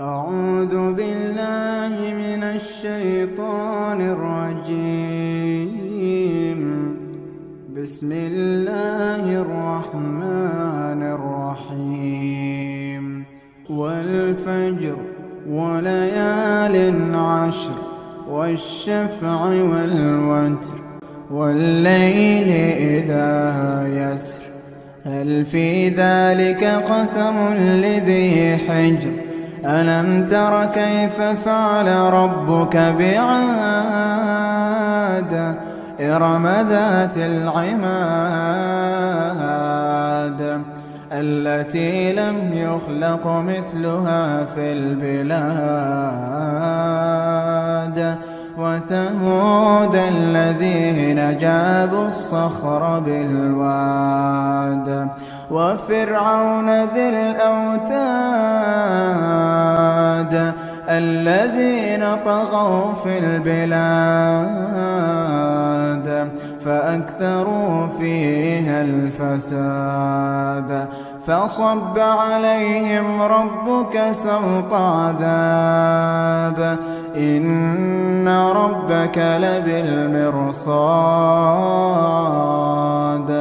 أعوذ بالله من الشيطان الرجيم. بسم الله الرحمن الرحيم. والفجر وليال عشر والشفع والوتر والليل إذا يسر هل في ذلك قسم لذي حجر ألم تر كيف فعل ربك بعاد إرم ذات العماد التي لم يخلق مثلها في البلاد وثمود الذين جابوا الصخر بالواد وفرعون ذي الأوتاد الذين طغوا في البلاد فأكثروا فيها الفساد فصب عليهم ربك سوط عذاب إن ربك لبالمرصاد